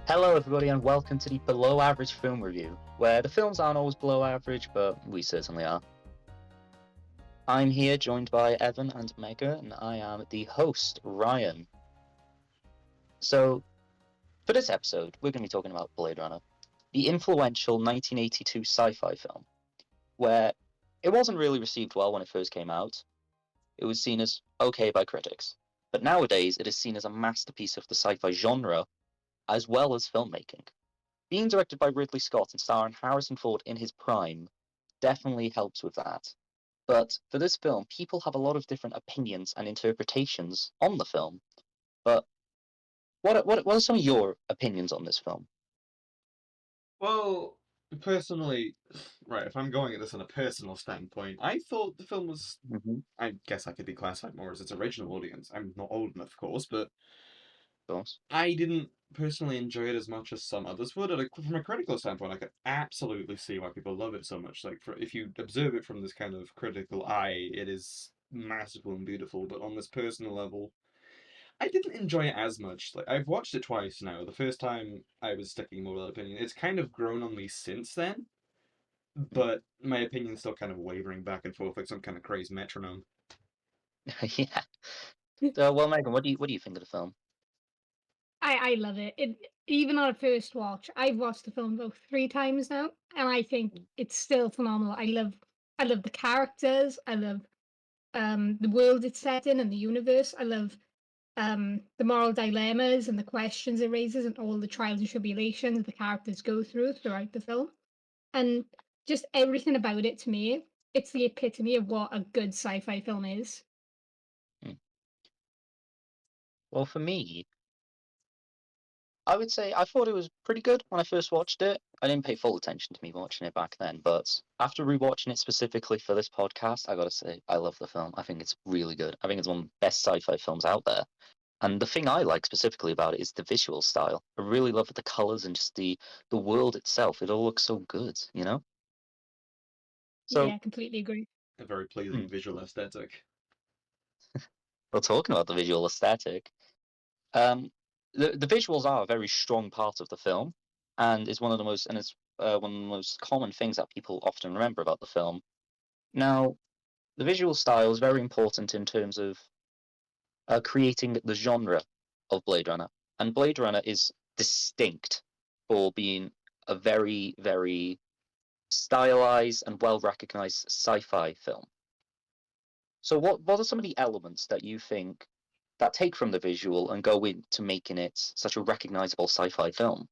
Hello, everybody, and welcome to the Below Average Film Review, where the films aren't always below average, but we certainly are. I'm here joined by Evan and Mega, and I am the host, Ryan. So, for this episode, we're going to be talking about Blade Runner, the influential 1982 sci fi film, where it wasn't really received well when it first came out. It was seen as okay by critics, but nowadays it is seen as a masterpiece of the sci fi genre as well as filmmaking. Being directed by Ridley Scott and starring Harrison Ford in his prime definitely helps with that. But for this film, people have a lot of different opinions and interpretations on the film. But what are some of your opinions on this film? Well, personally, right, if I'm going at this on a personal standpoint, I thought the film was. Mm-hmm. Of I guess I could be classified more as its original audience. I'm not old enough, of course, but course. I didn't personally enjoy it as much as some others would. From a critical standpoint, I could absolutely see why people love it so much. If you observe it from this kind of critical eye, it is masterful and beautiful. But on this personal level, I didn't enjoy it as much. Like I've watched it twice now. The first time I was sticking more with that opinion. It's kind of grown on me since then, Mm. but my opinion's still kind of wavering back and forth like some kind of crazy metronome. Yeah. Well, Megan, what do you think of the film? I love it. Even on a first watch, I've watched the film about 3 times now, and I think it's still phenomenal. I love the characters. I love the world it's set in and the universe. I love the moral dilemmas and the questions it raises and all the trials and tribulations the characters go through throughout the film. And just everything about it to me, it's the epitome of what a good sci-fi film is. Mm. Well, for me, I would say I thought it was pretty good when I first watched it. I didn't pay full attention to me watching it back then, but after rewatching it specifically for this podcast, I gotta say I love the film. I think it's really good. I think it's one of the best sci-fi films out there. And the thing I like specifically about it is the visual style. I really love the colors and just the world itself. It all looks so good, you know? So, Yeah, completely agree. A very hmm, pleasing visual aesthetic. we're talking about the visual aesthetic. Um, the visuals are a very strong part of the film, and is one of the most and it's one of the most common things that people often remember about the film. Now, the visual style is very important in terms of creating the genre of Blade Runner, and Blade Runner is distinct for being a very, very stylized and well recognized sci-fi film. So what are some of the elements that you think that take from the visual and go into making it such a recognizable sci-fi film?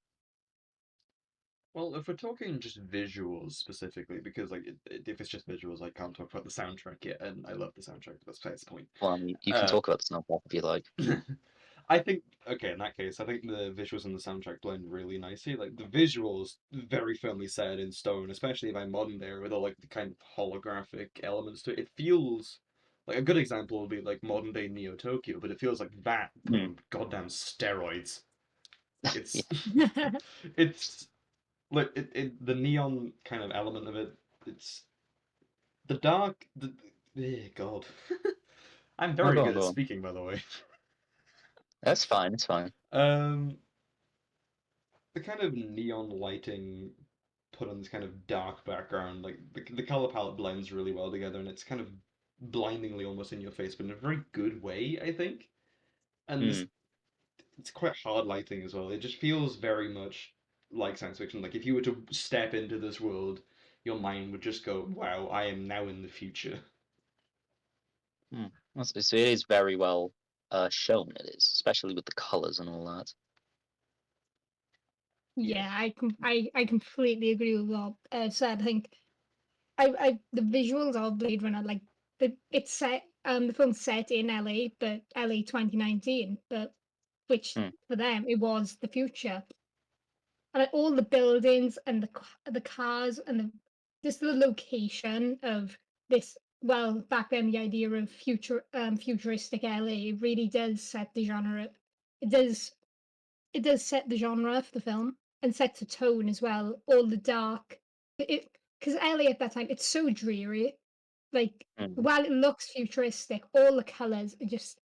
Well, if we're talking just visuals specifically, because if it's just visuals, I can't talk about the soundtrack yet, and I love the soundtrack. That's besides the point. Well, I mean, you can Uh, talk about the soundtrack if you like. I think okay, in that case, I think the visuals and the soundtrack blend really nicely. Like the visuals very firmly set in stone, especially by modern day with all like the kind of holographic elements to it. It feels like a good example would be like modern day Neo Tokyo, but it feels like that but Mm. on goddamn steroids. Yeah, It's it's like the neon kind of element of it. It's the dark God. I'm no, very go on, good at go on. speaking, by the way. That's fine. It's fine. Um, the kind of neon lighting put on this kind of dark background, like the color palette blends really well together, and it's kind of blindingly almost in your face, but in a very good way, I think. And this, Mm. it's quite hard lighting as well. It just feels very much like science fiction. Like if you were to step into this world, your mind would just go, "Wow, I am now in the future." Mm. So it is very well shown. It is, especially with the colors and all that. Yeah, Yes. I completely agree with what said. I think I the visuals of Blade Runner, like the film's set in LA, but LA 2019, but which Mm. for them it was the future. And all the buildings and the cars and just the location of this. Well, back then the idea of futuristic LA really does set the genre. It does it does set the genre for the film and sets a tone as well. All the dark, it because LA at that time it's so dreary. Like Mm. while it looks futuristic, all the colors are just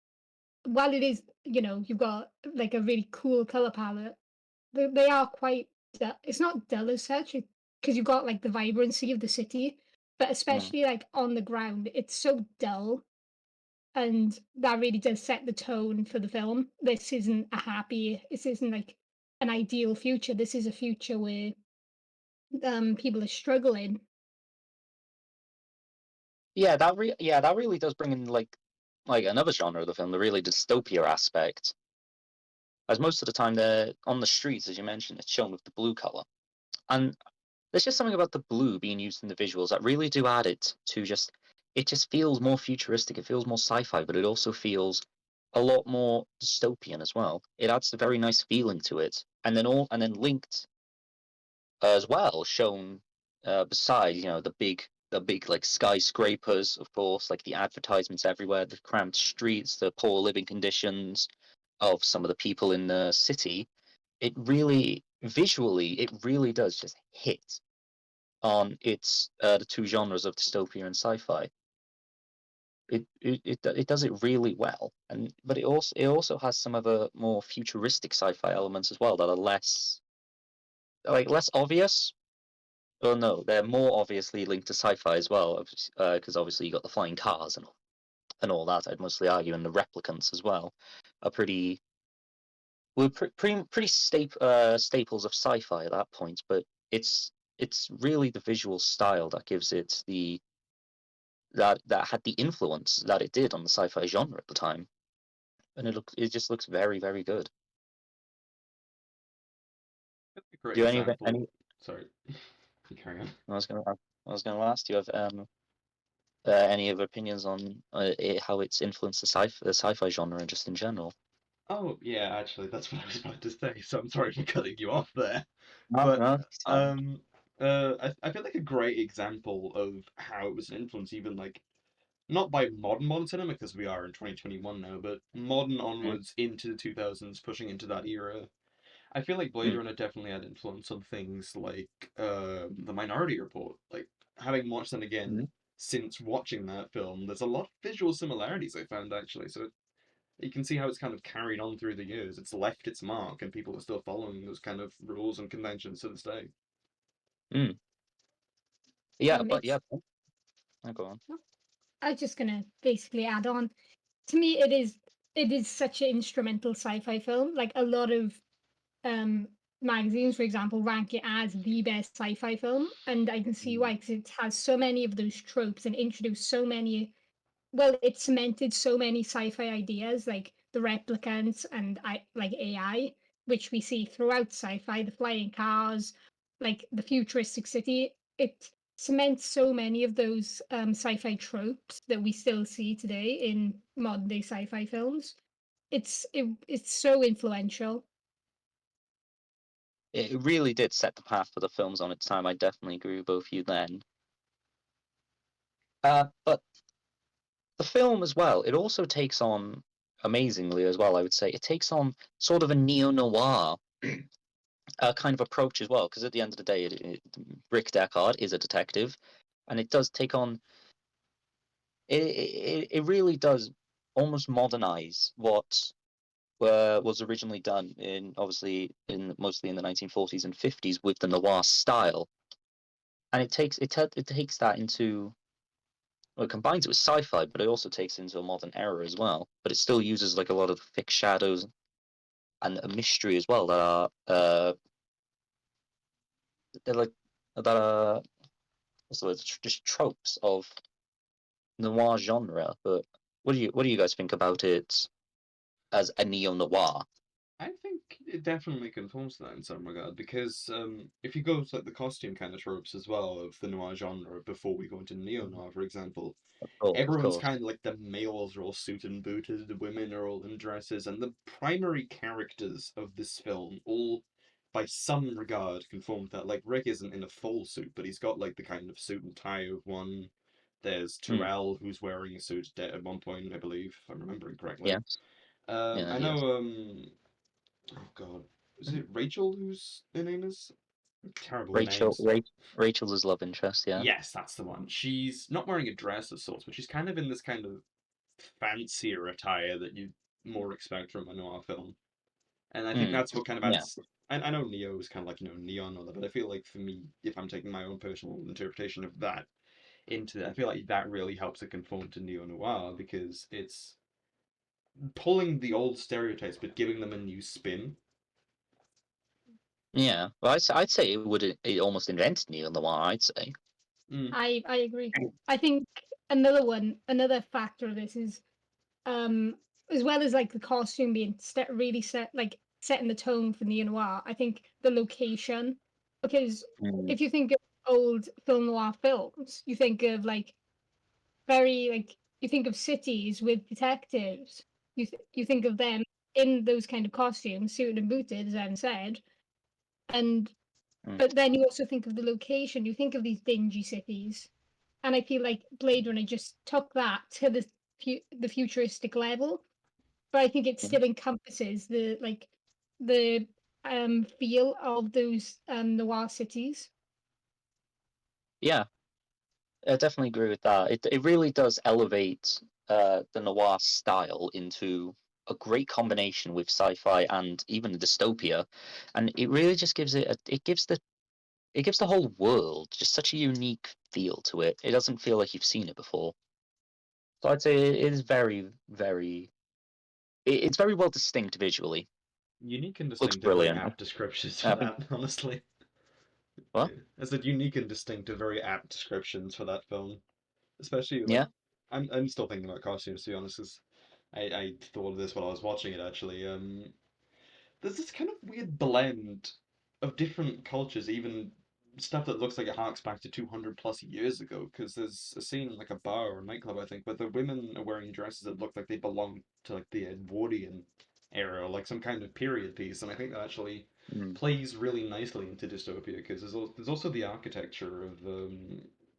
while it is you've got like a really cool color palette. they are quite. It's not dull as such because you've got like the vibrancy of the city, but Mm. especially like on the ground, it's so dull, and that really does set the tone for the film. This isn't a happy. This isn't like an ideal future. This is a future where people are struggling. Yeah, that really does bring in like another genre of the film, the really dystopia aspect. As most of the time they're on the streets, as you mentioned, it's shown with the blue color. And there's just something about the blue being used in the visuals that really do add it to just it just feels more futuristic, it feels more sci-fi, but it also feels a lot more dystopian as well. It adds a very nice feeling to it. And then linked as well, shown beside, the big like skyscrapers, of course, like the advertisements everywhere, the cramped streets, the poor living conditions of some of the people in the city. It really visually, it really does just hit on its the two genres of dystopia and sci-fi. It does it really well, and but it also has some of the more futuristic sci-fi elements as well that are less obvious. Oh no, they're more obviously linked to sci-fi as well, because obviously you got the flying cars and all that. I'd mostly argue, and the replicants as well are pretty staples of sci-fi at that point. But it's really the visual style that gives it that had the influence that it did on the sci-fi genre at the time, and it just looks very very good. That's a great Do any example. Sorry, you carry on. I was gonna ask, do you have any other opinions on how it's influenced the sci-fi genre just in general? Oh, yeah, actually, that's what I was about to say, so I'm sorry for cutting you off there. No, But no, it's fine. I feel like a great example of how it was an influence, even like not by modern cinema because we are in 2021 now, but modern Mm, onwards into the 2000s, pushing into that era. I feel like Blade mm, Runner definitely had influence on things like The Minority Report. Like having watched them mm. again since watching that film, there's a lot of visual similarities I found actually. So you can see how it's kind of carried on through the years. It's left its mark, and people are still following those kind of rules and conventions to this day. Mm. Yeah, but It's. yeah, go on. I was just gonna basically add on. To me, it is such an instrumental sci-fi film. Like a lot of um magazines, for example, rank it as the best sci-fi film, and I can see Mm. why, because it has so many of those tropes and introduced so many. Well, it cemented so many sci-fi ideas like the replicants and like AI, which we see throughout sci-fi, the flying cars, like the futuristic city. It cements so many of those sci-fi tropes that we still see today in modern day sci-fi films. It's so influential. It really did set the path for the films on its time. I definitely agree with both of you then. But the film as well, it also takes on amazingly as well. I would say it takes on sort of a neo noir kind of approach as well, because at the end of the day, Rick Deckard is a detective, and it does take on it really does almost modernize what was originally done in obviously in mostly in the 1940s and 50s with the noir style, and it takes that into well, it combines it with sci-fi, but it also takes it into a modern era as well. But it still uses like a lot of fixed shadows and a mystery as well that are they're like that are what's the word? Just tropes of noir genre. But what do you guys think about it as a neo noir? I think it definitely conforms to that in some regard because if you go to like the costume kind of tropes as well of the noir genre before we go into neo noir, for example, Of everyone's course. kind of like the males are all suited and booted, the women are all in dresses, and the primary characters of this film all, by some regard, conform to that. Like Rick isn't in a full suit, but he's got like the kind of suit and tie of one. There's Mm, Terrell, who's wearing a suit at one point, I believe, if I'm remembering correctly. yes. Yeah. I Yes. know. Oh God, is it Rachel whose the name is? Terrible with Rachel. names. Rachel's his love interest. Yeah. Yes, that's the one. She's not wearing a dress of sorts, but she's kind of in this kind of fancier attire that you more expect from a noir film. And I think Mm, that's what kind of yeah. adds. I know Neo is kind of like, neon or that, but I feel like for me, if I'm taking my own personal interpretation of that into it, I feel like that really helps it conform to neo noir because it's pulling the old stereotypes but giving them a new spin. Yeah. Well, I'd say it almost invented neo noir. I'd say. Mm. I agree. I think another factor of this is um as well as like the costume being really setting the tone for neo noir. I think the location, because Mm, if you think of old film noir films, you think of like very like you think of cities with detectives. You think of them in those kind of costumes, suited and booted, as Anne said, and mm, but then you also think of the location. You think of these dingy cities, and I feel like Blade Runner just took that to the futuristic level. But I think it mm. still encompasses the feel of those noir cities. Yeah, I definitely agree with that. It really does elevate the noir style into a great combination with sci-fi and even the dystopia, and it really just gives it gives the whole world just such a unique feel to it. It doesn't feel like you've seen it before. So I'd say it is it's very well distinct visually. Unique and Looks distinct are very brilliant. apt descriptions for I think that, honestly. well, I said unique and distinct are very apt descriptions for that film. Especially like yeah. I'm still thinking about costumes to be honest, because I thought of this while I was watching it actually. There's this kind of weird blend of different cultures, even stuff that looks like it harks back to 200 plus years ago. Because there's a scene in like a bar or a nightclub, I think, where the women are wearing dresses that look like they belong to like the Edwardian era or like some kind of period piece, and I think that actually Mm, plays really nicely into dystopia because there's also the architecture of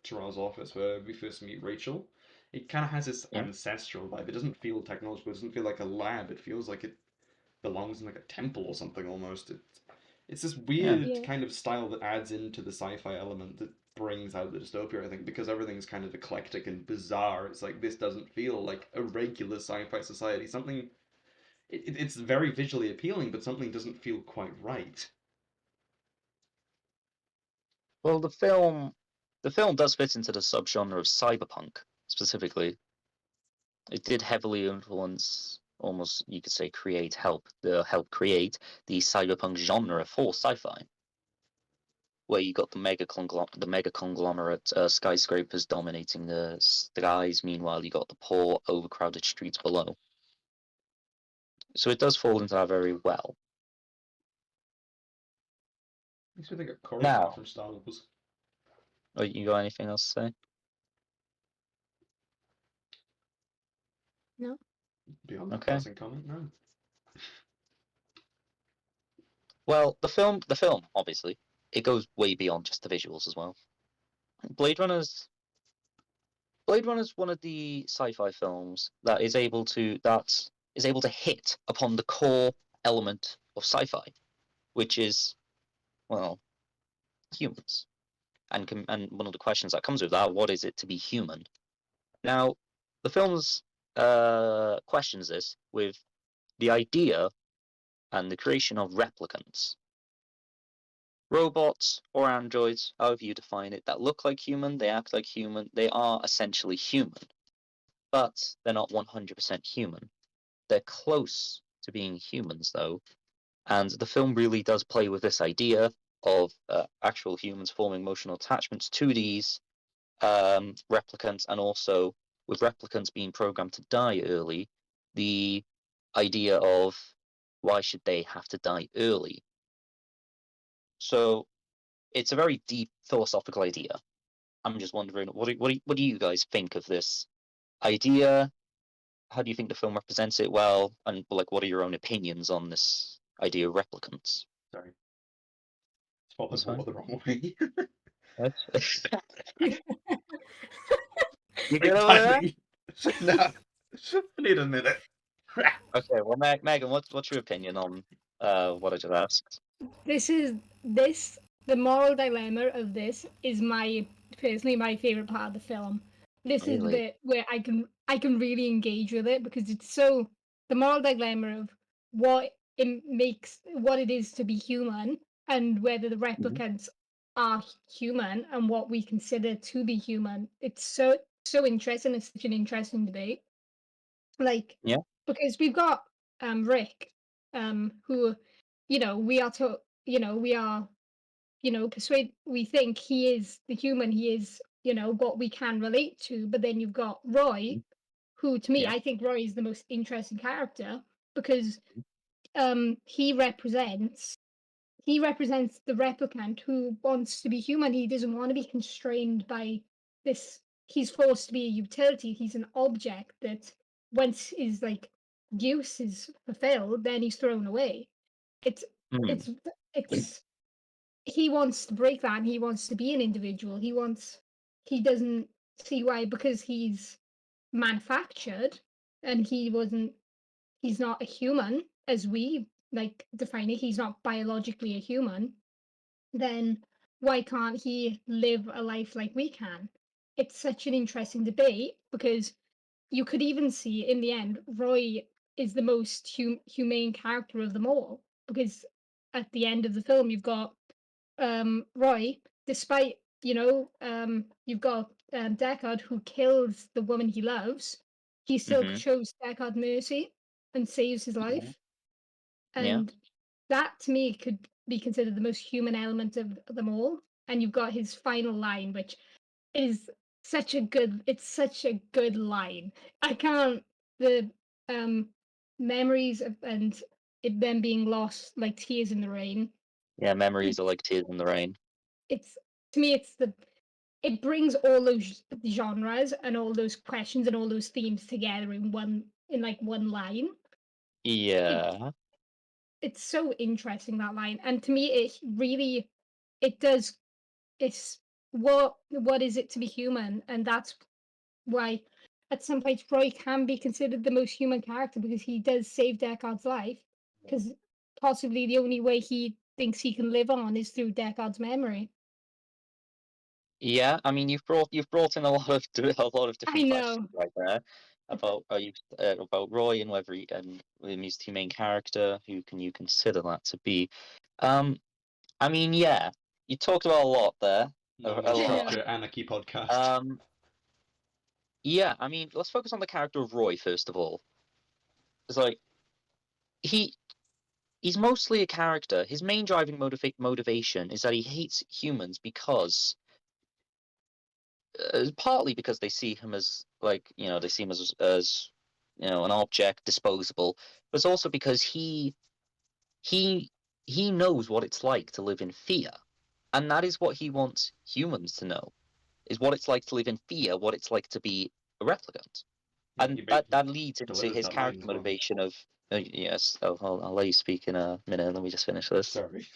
Tara's office where we first meet Rachel. It kind of has this yeah. ancestral vibe. It doesn't feel technological. It doesn't feel like a lab. It feels like it belongs in like a temple or something almost. It's this Yeah. weird Yeah, kind of style that adds into the sci-fi element that brings out the dystopia, I think, because everything's kind of eclectic and bizarre. It's like this doesn't feel like a regular sci-fi society. Something it's very visually appealing, but something doesn't feel quite right. Well, the film does fit into the subgenre of cyberpunk specifically. It did heavily influence, almost you could say, help create the cyberpunk genre for sci-fi, where you got the mega conglomerate skyscrapers dominating the skies. Meanwhile, you got the poor, overcrowded streets below. So it does fall into that very well. Makes me think of Coruscant Now, from Star Wars. you got anything else to say? no, Beyond that Okay. passing comment, no. Well, the film, obviously, it goes way beyond just the visuals as well. Blade Runner's Blade Runner is one of the sci-fi films that is able to hit upon the core element of sci-fi, which is, well, humans. And one of the questions that comes with that, what is it to be human? Now, the film's questions this with the idea and the creation of replicants. Robots or androids, however you define it, that look like human, they act like human, they are essentially human, but they're not 100% human. They're close to being humans, though, and the film really does play with this idea of actual humans forming emotional attachments to these replicants, and also with replicants being programmed to die early, the idea of why should they have to die early? So it's a very deep philosophical idea. I'm just wondering, what do you guys think of this idea? How do you think the film represents it well? And like, what are your own opinions on this idea of replicants? Sorry, spelled the That's fine. water the wrong way. You good Wait, over there? timing. No, I need a minute. Okay, well, Megan, what's your opinion on what I just asked? this is this the moral dilemma of this is my personally my favorite part of the film. This is the Really? bit where I can really engage with it because it's so the moral dilemma of what it makes what it is to be human and whether the Mhm. replicants are human and what we consider to be human. It's so interesting. It's such an interesting debate. Like, Yeah. because we've got Rick, who, we are to, we are, persuade we think he is the human, he is, what we can relate to. But then you've got Roy, Mhm. who to me, Yeah. I think Roy is the most interesting character because he represents the replicant who wants to be human. He doesn't want to be constrained by this. He's forced to be a utility. He's an object that once his like use is fulfilled, then he's thrown away. It's Mm. it's it's he wants to break that and he wants to be an individual. He doesn't see why because he's manufactured and he's not a human as we like define it. He's not biologically a human, then why can't he live a life like we can? It's such an interesting debate because you could even see in the end, Roy is the most humane character of them all because at the end of the film, you've got Roy, despite, you've got Deckard who kills the woman he loves, he still Mhm. shows Deckard mercy and saves his Yeah. life. Yeah. And that to me could be considered the most human element of them all. And you've got his final line, which is it's such a good line. I can't the um memories of and it then being lost like tears in the rain. Yeah. It, Memories are like tears in the rain. it's to me it brings all those genres and all those questions and all those themes together in like one line. It's Yeah. it's so interesting that line. And to me it does it's what is it to be human? And that's why at some point Roy can be considered the most human character because he does save Deckard's life. Because possibly the only way he thinks he can live on is through Deckard's memory. Yeah, I mean, you've brought in a lot of a lot of I different questions know. right there about Roy and whether he's the main character. Who can you consider that to be? Um, I mean, yeah, you talked about a lot there, No a more I lot. know. structure, anarchy podcast. Um, yeah, I mean, let's focus on the character of Roy first of all. It's like he he's mostly a character. His main driving motivation is that he hates humans because partly because they see him as like they see him as an object, disposable, but it's also because he he knows what it's like to live in fear, and that is what he wants humans to know, is what it's like to live in fear, what it's like to be a replicant, Yeah, and he that leads into delivers his that line character as well. motivation of yes. I'll let you speak in a minute. Let me just finish this. Sorry.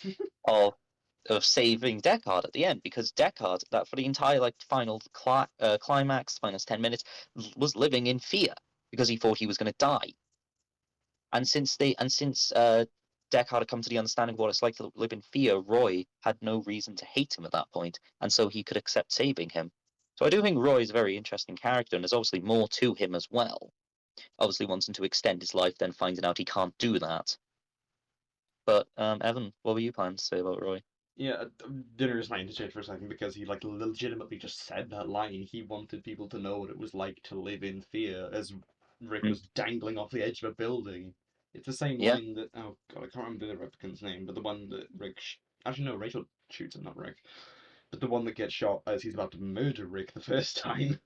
Of saving Deckard at the end, because Deckard, that for the entire like final climax, final 10 minutes, was living in fear because he thought he was going to die. And since Deckard had come to the understanding of what it's like to live in fear, Roy had no reason to hate him at that point, and so he could accept saving him. So I do think Roy is a very interesting character, and there's obviously more to him as well. Obviously, wanting to extend his life, then finding out he can't do that. But Evan, what were you planning to say about Roy? Yeah, dinner is my interchange for a second because he like legitimately just said that line. He wanted people to know what it was like to live in fear as Rick Mm. was dangling off the edge of a building. It's the same Yeah. line that oh god, I can't remember the replicant's name, but the one that actually no, Rachel shoots him, not Rick. But the one that gets shot as he's about to murder Rick the first time.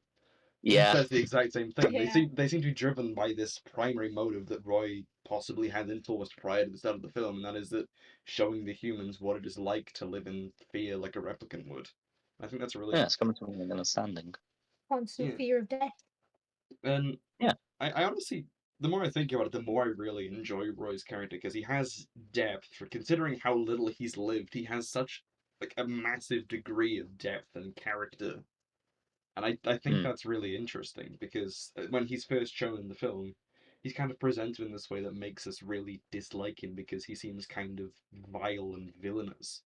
He Yeah. says the exact same thing. They Yeah. seem to be driven by this primary motive that Roy possibly had enforced prior to the start of the film, and that is that showing the humans what it is like to live in fear like a replicant would. I think that's a Yeah, really it's coming to an understanding. Constant yeah. fear of death. And Yeah. I honestly, the more I think about it, the more I really enjoy Roy's character because he has depth. For considering how little he's lived, he has such like a massive degree of depth and character. And I think Mm. that's really interesting because when he's first shown in the film, he's kind of presented in this way that makes us really dislike him because he seems kind of vile and villainous.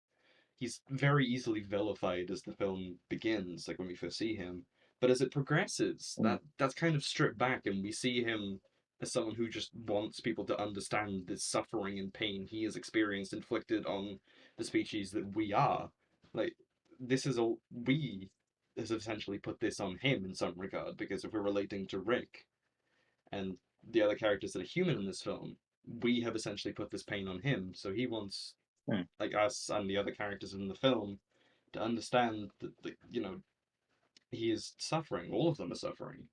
He's very easily vilified as the film begins, like when we first see him. But as it progresses, Mm. that's kind of stripped back and we see him as someone who just wants people to understand the suffering and pain he has experienced inflicted on the species that we are. Like, this is all we has essentially put this on him in some regard, because if we're relating to Rick and the other characters that are human in this film, we have essentially put this pain on him. So he wants, Hmm. like, us and the other characters in the film to understand that, he is suffering. All of them are suffering.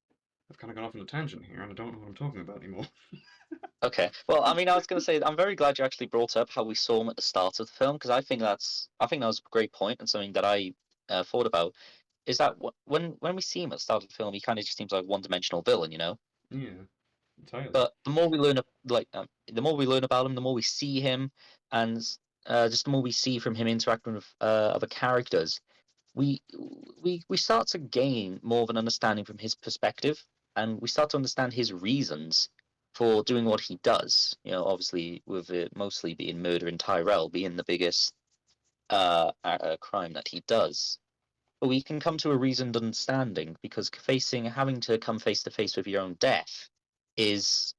I've kind of gone off on a tangent here, and I don't know what I'm talking about anymore. Okay. Well, I mean, I was going to say I'm very glad you actually brought up how we saw him at the start of the film, because I think that was a great point and something that I thought about. Is that when we see him at the start of the film, he kind of just seems like a one-dimensional villain, you know? Yeah, entirely. But the more we learn, the more we learn about him, the more we see him, and just the more we see from him interacting with other characters, we we start to gain more of an understanding from his perspective, and we start to understand his reasons for doing what he does. You know, obviously with it mostly being murdering Tyrell being the biggest crime that he does. But we can come to a reasoned understanding, because having to come face to face with your own death is,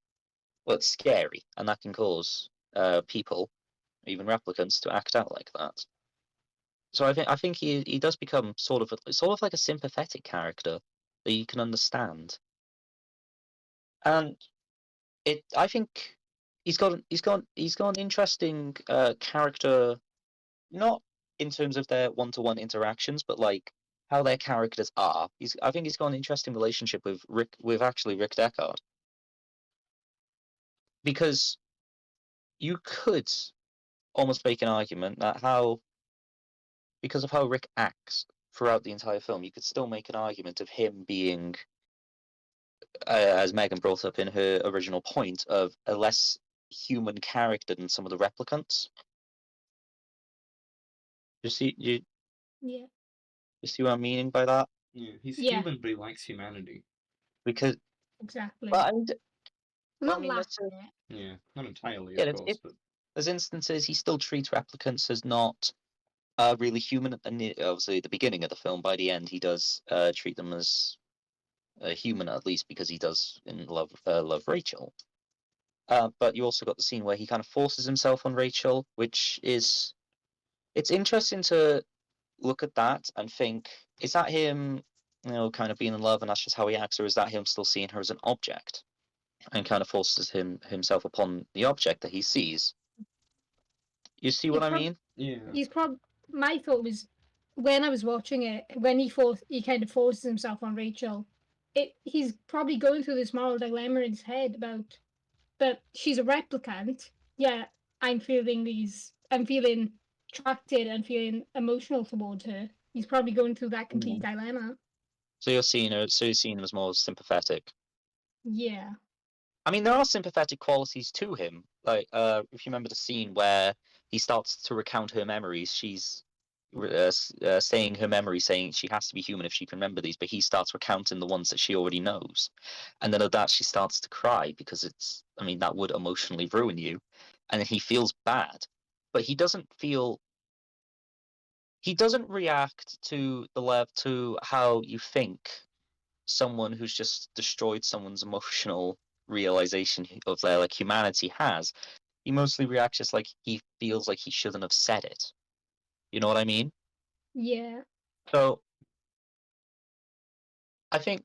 well, it's scary, and that can cause people, even replicants, to act out like that. So I think he does become sort of like a sympathetic character that you can understand, and I think he's got an interesting character, not in terms of their one-to-one interactions, but like how their characters are. I think he's got an interesting relationship with actually Rick Deckard, because you could almost make an argument that because of how Rick acts throughout the entire film, you could still make an argument of him being, as Megan brought up in her original point, of a less human character than some of the replicants. You see, Yeah. you see what I'm meaning by that? Yeah, he's Yeah. human, but he likes humanity. Because, Exactly. well, Not I mean, lacking it. Yeah, not entirely, yeah, of course, but there's instances he still treats replicants as not really human. And obviously, at the beginning of the film, by the end, he does treat them as human, at least because he does in love Rachel. But you also got the scene where he kind of forces himself on Rachel, which is, it's interesting to look at that and think, is that him, kind of being in love and that's just how he acts, or is that him still seeing her as an object and kind of forces himself upon the object that he sees? You see He what I prob- mean? yeah. he's prob. My thought was, when I was watching it, when he kind of forces himself on Rachel, he's probably going through this moral dilemma in his head about that she's a replicant. Yeah, I'm feeling attracted and feeling emotional towards her. He's probably going through that complete dilemma. So you're seeing him as more sympathetic. Yeah. I mean, there are sympathetic qualities to him. Like, if you remember the scene where he starts to recount her memories, she's saying her memories, saying she has to be human if she can remember these, but he starts recounting the ones that she already knows. And then at that, she starts to cry because I mean, that would emotionally ruin you. And then he feels bad, but he doesn't react to to how you think someone who's just destroyed someone's emotional realization of their like humanity has. He mostly reacts just like he feels like he shouldn't have said it. You know what I mean? Yeah. So I think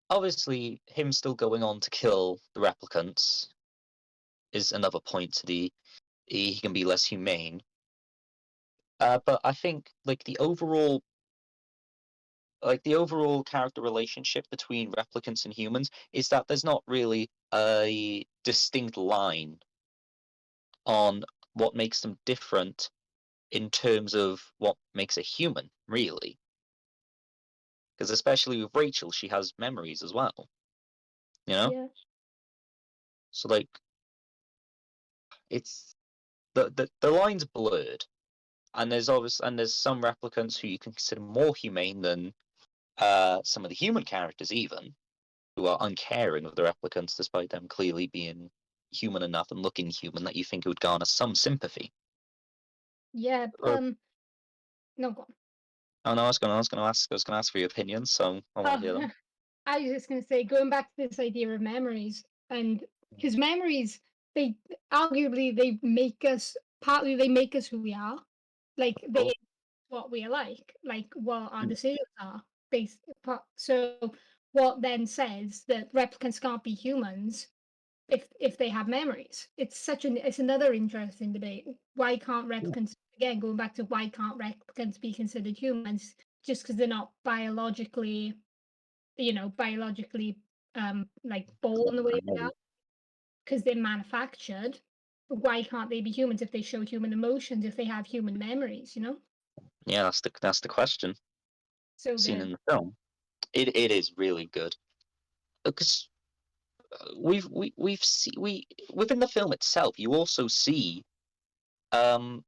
obviously him still going on to kill the replicants is another point to he can be less humane. But I think the overall character relationship between replicants and humans is that there's not really a distinct line on what makes them different in terms of what makes a human, really. Because especially with Rachel, she has memories as well, you know? Yeah. So like it's the line's blurred. And there's some replicants who you can consider more humane than some of the human characters even, who are uncaring of the replicants despite them clearly being human enough and looking human that you think it would garner some sympathy. Yeah. Uh, No, go on. oh no, I was gonna ask for your opinions, so I want to hear them. I was just going to say, going back to this idea of memories, and his memories, they arguably partly they make us who we are. Like Oh, they what we are like what our mm, decisions are based upon. So what then says that replicants can't be humans if they have memories? It's another interesting debate. Why can't yeah, replicants, again going back to why can't replicants be considered humans just because they're not biologically like born the way they are because they're manufactured. Why can't they be humans if they show human emotions, if they have human memories? yeah. That's the question So seen good. in the film. It is really good because we've seen we within the film itself. You also see um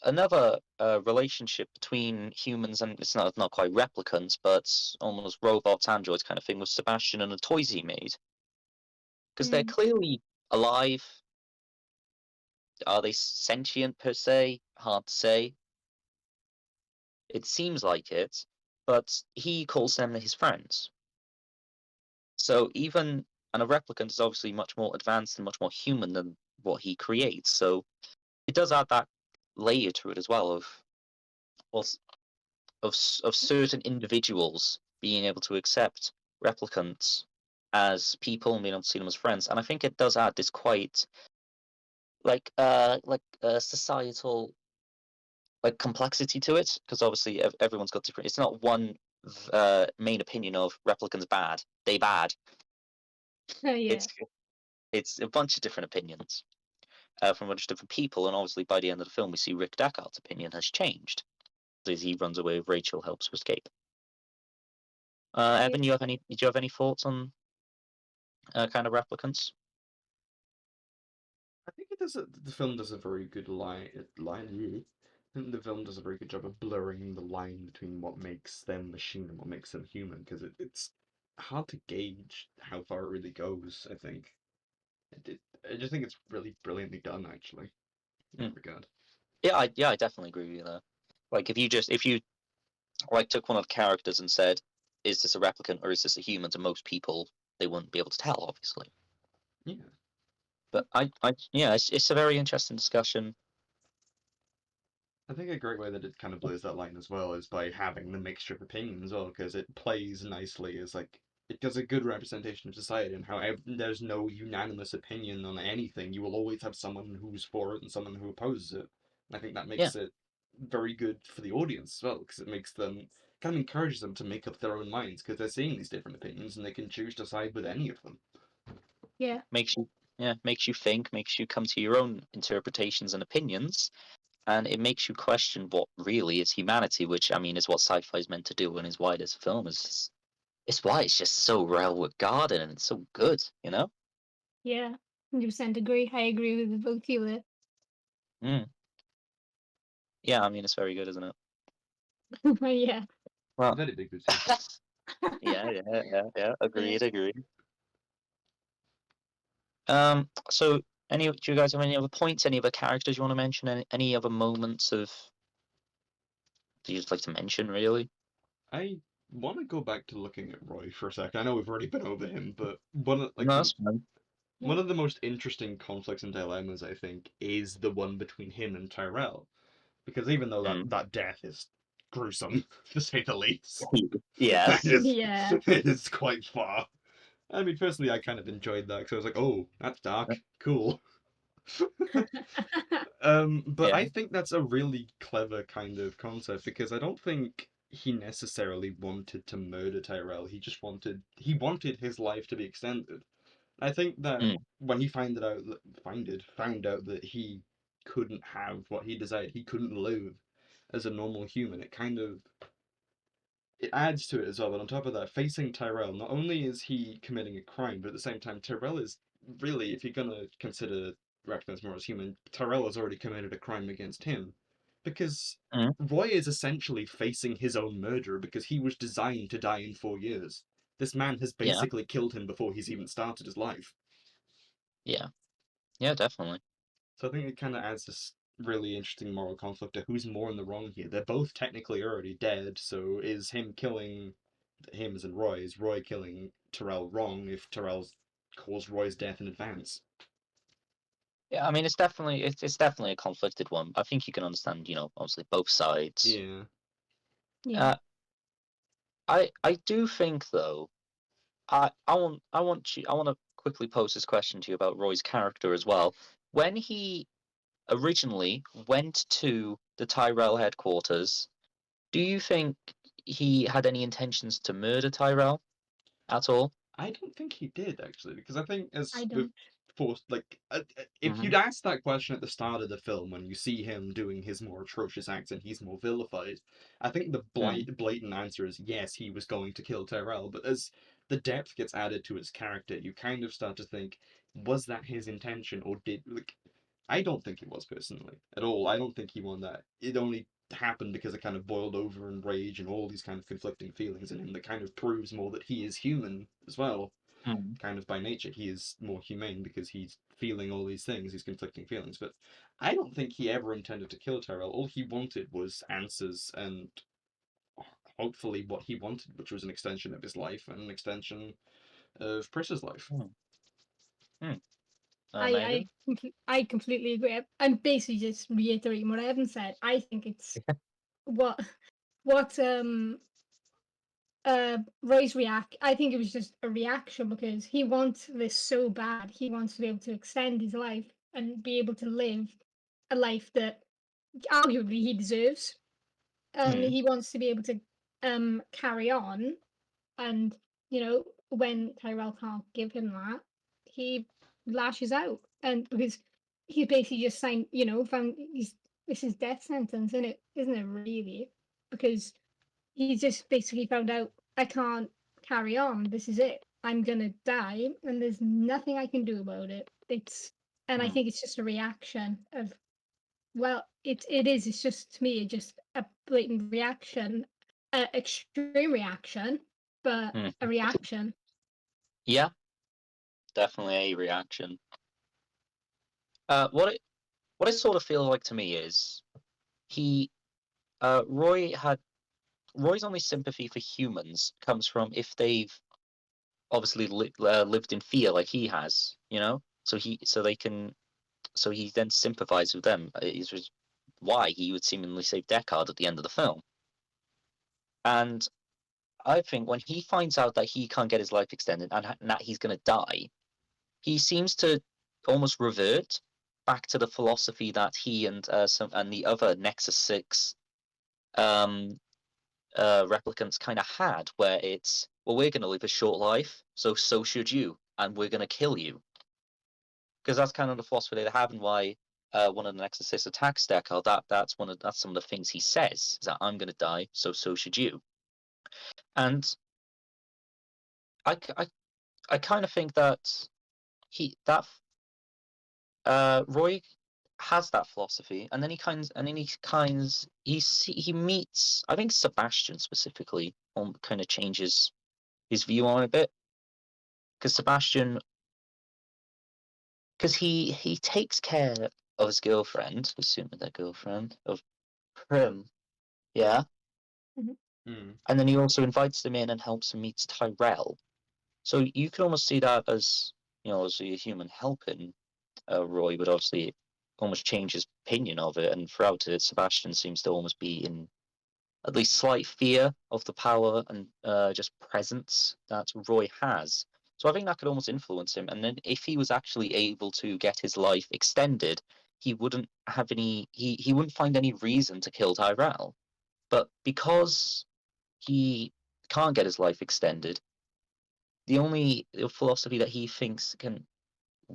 another relationship between humans and it's not quite replicants, but almost robots, androids kind of thing with Sebastian and the toys he made because they're Mm. clearly alive. Are they sentient per se? Hard to say. It seems like it, but he calls them his friends. So and a replicant is obviously much more advanced and much more human than what he creates. So it does add that layer to it as well well, of certain individuals being able to accept replicants as people and being able to see them as friends. And I think it does add this quite societal complexity to it because obviously everyone's got different. It's not one main opinion of replicants bad. They bad. Oh yeah. It's it's a bunch of different opinions from a bunch of different people, and obviously by the end of the film, we see Rick Deckard's opinion has changed as he runs away with Rachel, helps to escape. Yeah. Evan, did you have any thoughts on kind of replicants? I think the film does a very good line. I think the film does a very good job of blurring the line between what makes them machine and what makes them human, because it's hard to gauge how far it really goes. I think I just think it's really brilliantly done, actually, in Mm. that regard. Yeah, I definitely agree with you there. Like if you like took one of the characters and said, "Is this a replicant or is this a human?" To most people, they wouldn't be able to tell, obviously. Yeah. But yeah, it's a very interesting discussion. I think a great way that it kind of blurs that line as well is by having the mixture of opinions as well, because it plays nicely as like it does a good representation of society and how there's no unanimous opinion on anything. You will always have someone who's for it and someone who opposes it. And I think that Yeah, makes it very good for the audience as well, because it makes them kind of encourages them to make up their own minds because they're seeing these different opinions and they can choose to side with any of them. Yeah. makes you makes you think, makes you come to your own interpretations and opinions, and it makes you question what really is humanity, which I mean is what sci-fi is meant to do and is why this film is it's why it's just so well regarded and it's so good, you know? Yeah. 100% agree. I agree with both of you there. Mm. Yeah, I mean it's very good, isn't it? Yeah. Well, Very big too. yeah. Yeah. Agreed. So do you guys have any other points, any other characters you want to mention, any other moments of that you'd like to mention, really? I want to go back to looking at Roy for a second. I know we've already been over him, but No, that's fine. one of the most interesting conflicts and dilemmas, I think, is the one between him and Tyrell. Because even though Mm. that death is gruesome, to say the least, it Yes. is, Yeah. it is quite far. I mean, personally, I kind of enjoyed that because I was like, oh, that's dark. Cool. But Yeah. I think that's a really clever kind of concept because I don't think he necessarily wanted to murder Tyrell. He wanted his life to be extended. I think that Mm. when he found out that he couldn't have what he desired, he couldn't live as a normal human. It adds to it as well. But on top of that, facing Tyrell, not only is he committing a crime, but at the same time, Tyrell is really, if you're gonna consider Replicants more as human, Tyrell has already committed a crime against him, because Mm. Roy is essentially facing his own murderer because he was designed to die in 4 years. This man has Yeah. basically killed him before he's even started his life. Yeah. Yeah, definitely. So I think it kind of adds this really interesting moral conflict to who's more in the wrong here. They're both technically already dead, so is him killing him as in Roy, is Roy killing Tyrell wrong if Tyrell's caused Roy's death in advance? Yeah, I mean, it's definitely a conflicted one. I think you can understand, obviously both sides. Yeah. Yeah. I do think though, I want to quickly pose this question to you about Roy's character as well. When he originally went to the Tyrell headquarters, do you think he had any intentions to murder Tyrell at all? I don't think he did actually, because I think I as with don't. forced if Hmm. you'd asked that question at the start of the film when you see him doing his more atrocious acts and he's more vilified, I think the Mm. blatant answer is yes, he was going to kill Tyrell. But as the depth gets added to his character, you kind of start to think, was that his intention, or did like I don't think it was personally at all. I don't think he won that. It only happened because it kind of boiled over in rage and all these kind of conflicting feelings in him that kind of proves more that he is human as well. Mm. Kind of by nature, he is more humane because he's feeling all these things, these conflicting feelings. But I don't think he ever intended to kill Tyrell. All he wanted was answers and hopefully what he wanted, which was an extension of his life and an extension of Pris's life. Mm. Mm. I Megan? I completely agree. I'm basically just reiterating what Evan said. I think it's what what Roy's react. I think it was just a reaction because he wants this so bad. He wants to be able to extend his life and be able to live a life that arguably he deserves. Mm. He wants to be able to carry on, and when Tyrell can't give him that, he lashes out, and because he's basically just signed, found he's this is death sentence, isn't it really? Because he just basically found out I can't carry on. This is it. I'm gonna die, and there's nothing I can do about it. And I Mm. think it's just a reaction of well, it is. It's just to me, just a blatant reaction, extreme reaction, but Mm. a reaction. Yeah, definitely a reaction. What it sort of feels like to me is he Roy had Roy's only sympathy for humans comes from if they've obviously lived in fear like he has, so he then sympathizes with them. Is why he would seemingly save Deckard at the end of the film. And I think when he finds out that he can't get his life extended and that he's going to die, he seems to almost revert back to the philosophy that he and the other Nexus 6 um, replicants kind of had, where it's, well, we're going to live a short life, so should you, and we're going to kill you, because that's kind of the philosophy they have, and why one of the Nexus 6 attacks Deckard. That's some of the things he says, is that I'm going to die, so should you. And I kind of think that he that Roy has that philosophy, and then he meets, I think, Sebastian specifically on kind of changes his view on it a bit, because he takes care of his girlfriend, assuming their girlfriend of Prim, yeah, Mhm. Mm. and then he also invites them in and helps him meet Tyrell. So you can almost see that as, as a human helping Roy, but obviously almost change his opinion of it. And throughout it, Sebastian seems to almost be in at least slight fear of the power and just presence that Roy has. So I think that could almost influence him. And then if he was actually able to get his life extended, he wouldn't have he wouldn't find any reason to kill Tyrell. But because he can't get his life extended, the only philosophy that he thinks can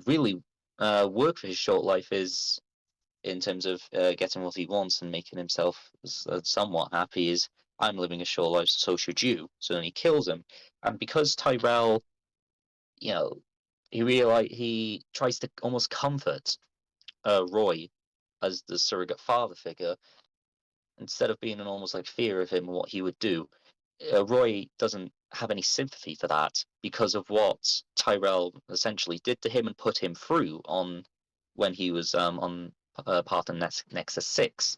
really work for his short life is, in terms of getting what he wants and making himself somewhat happy, is I'm living a short life, so should you. So then he kills him, and because Tyrell, you know, he tries to almost comfort Roy as the surrogate father figure, instead of being in almost like fear of him and what he would do. Roy doesn't have any sympathy for that because of what Tyrell essentially did to him and put him through on when he was on Path and Nexus 6.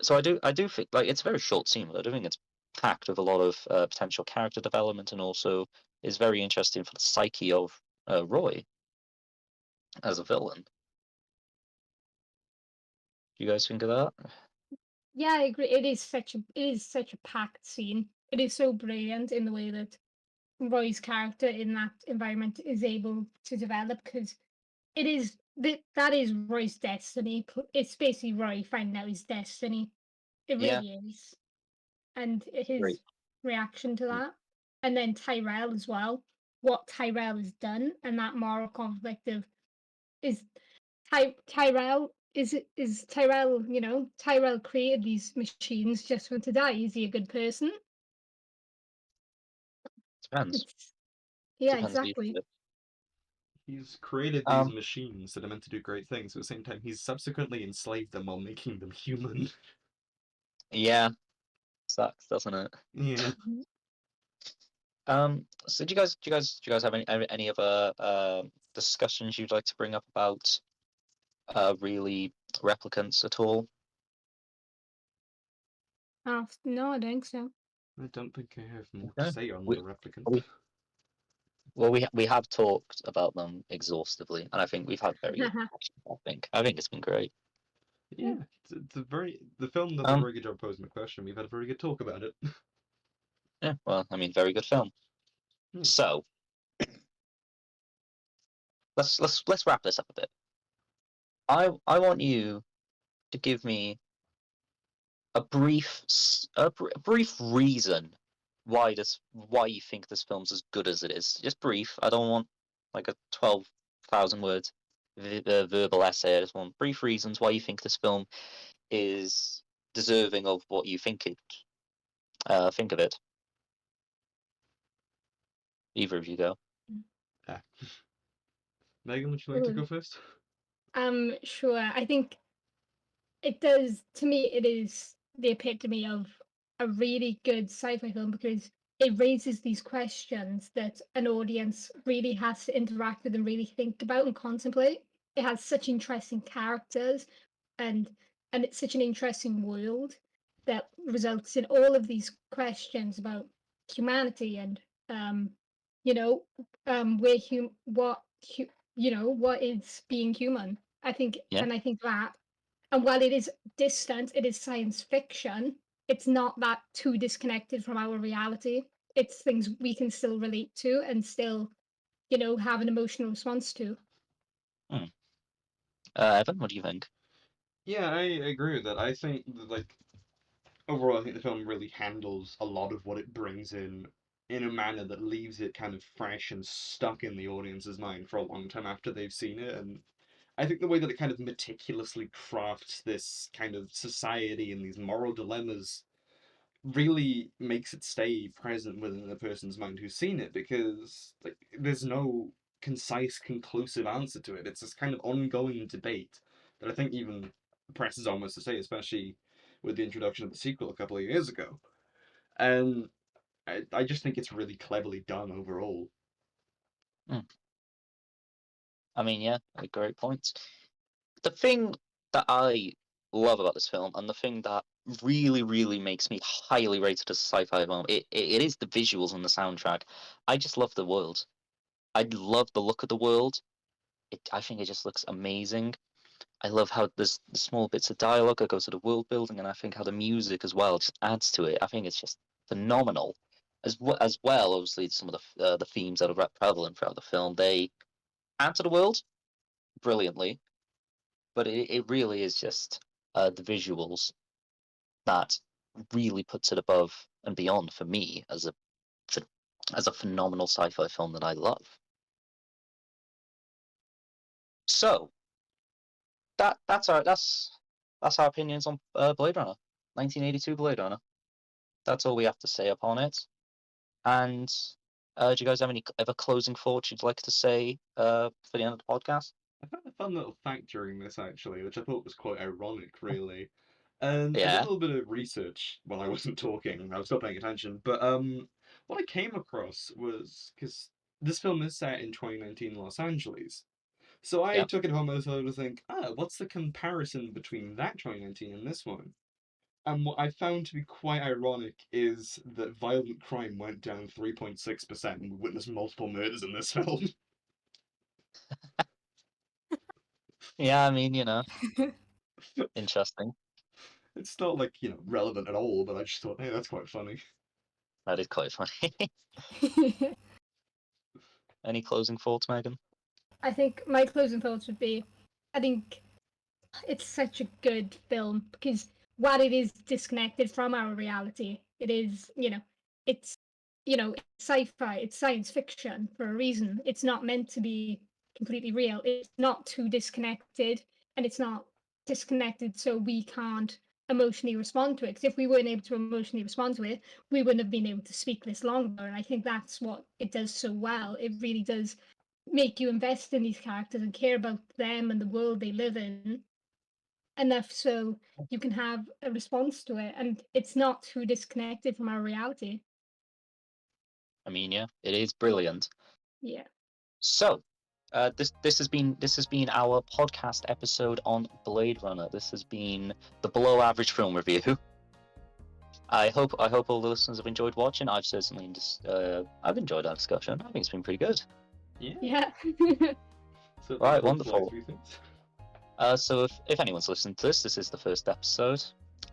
So I do think, like, it's a very short scene, but I don't think it's packed with a lot of potential character development, and also is very interesting for the psyche of Roy as a villain. Do you guys think of that? Yeah, I agree. It is such a packed scene. It is so brilliant in the way that Roy's character in that environment is able to develop because that is Roy's destiny. It's basically Roy finding out his destiny. It Yeah, really is, and great. his reaction to that, and then Tyrell as well. What Tyrell has done, and that moral conflict of is Tyrell is Tyrell. Tyrell created these machines just for him to die. Is he a good person? Depends. It's Yeah, Depends how you exactly. put it. He's created these Um, machines that are meant to do great things. At the same time, he's subsequently enslaved them while making them human. yeah, sucks, doesn't it? Yeah. Mhm. So do you guys have any other discussions you'd like to bring up about really replicants at all? No, I don't think so. I don't think I have more to Okay. say on We the replicant. we well we have talked about them exhaustively, and I think we've had very good discussions. I think it's been great. Yeah, the film does a Um, very good job posing the question. We've had a very good talk about it. yeah, well, I mean, very good film. Hmm. So let's wrap this up a bit. I want you to give me a brief reason why you think this film's as good as it is. Just brief. I don't want like a 12,000 words verbal essay. I just want brief reasons why you think this film is deserving of what you think of it. Either of you go. Ah. Megan, would you like to Ooh, go first? sure. I think it does. To me, it is the epitome of a really good sci-fi film because it raises these questions that an audience really has to interact with and really think about and contemplate. It has such interesting characters and and it's such an interesting world that results in all of these questions about humanity and um you know where what is being human. Yeah. I think that, and while it is distant, it is science fiction. It's not that too disconnected from our reality. It's things we can still relate to and still have an emotional response to. Hmm. Evan, what do you think? Yeah, I agree with that. I think that, like, overall, I think the film really handles a lot of what it brings in a manner that leaves it kind of fresh and stuck in the audience's mind for a long time after they've seen it. And I think the way that it kind of meticulously crafts this kind of society and these moral dilemmas really makes it stay present within the person's mind who's seen it, because like there's no concise conclusive answer to it. It's this kind of ongoing debate that I think even the press is almost to say, especially with the introduction of the sequel a couple of years ago. And I just think it's really cleverly done overall. Hmm. I mean, yeah, great points. The thing that I love about this film, and the thing that really, really makes me highly rated as a sci-fi film, it is the visuals and the soundtrack. I just love the world. I love the look of the world. I think it just looks amazing. I love how there's the small bits of dialogue that go to the world building, and I think how the music as well just adds to it. I think it's just phenomenal. As well, obviously, some of the themes that are prevalent throughout the film, they add to the world brilliantly, but it really is just the visuals that really puts it above and beyond for me as a phenomenal sci-fi film that I love. So that's our opinions on Blade Runner, 1982 Blade Runner. That's all we have to say upon it. And do you guys have any other closing thoughts you'd like to say for the end of the podcast? I found a fun little fact during this actually, which I thought was quite ironic, really. And I did a Yeah, little bit of research while I wasn't talking. I was still paying attention, but what I came across was because this film is set in 2019 Los Angeles, so I yeah, took it upon myself to think, what's the comparison between that 2019 and this one? And what I found to be quite ironic is that violent crime went down 3.6%, and we witnessed multiple murders in this film. Yeah, I mean, interesting. It's not like, relevant at all, but I just thought, hey, that's quite funny. That is quite funny. Any closing thoughts, Megan? I think my closing thoughts would be, I think it's such a good film because while it is disconnected from our reality, it is, it's, it's sci-fi, it's science fiction for a reason. It's not meant to be completely real. It's not too disconnected, and it's not disconnected so we can't emotionally respond to it. Because if we weren't able to emotionally respond to it, we wouldn't have been able to speak this longer. And I think that's what it does so well. It really does make you invest in these characters and care about them and the world they live in enough so you can have a response to it, and it's not too disconnected from our reality. I mean, yeah, it is brilliant. Yeah. So, this has been our podcast episode on Blade Runner. This has been the below average film review. I hope all the listeners have enjoyed watching. I've certainly I've enjoyed our discussion. I think it's been pretty good. Yeah. So Right, those are wonderful. my 3 things. So if anyone's listening to this is the first episode.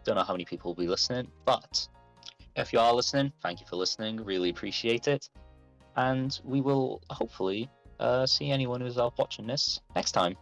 Don't know how many people will be listening, but if you are listening, thank you for listening. Really appreciate it. And we will hopefully see anyone who's watching this next time.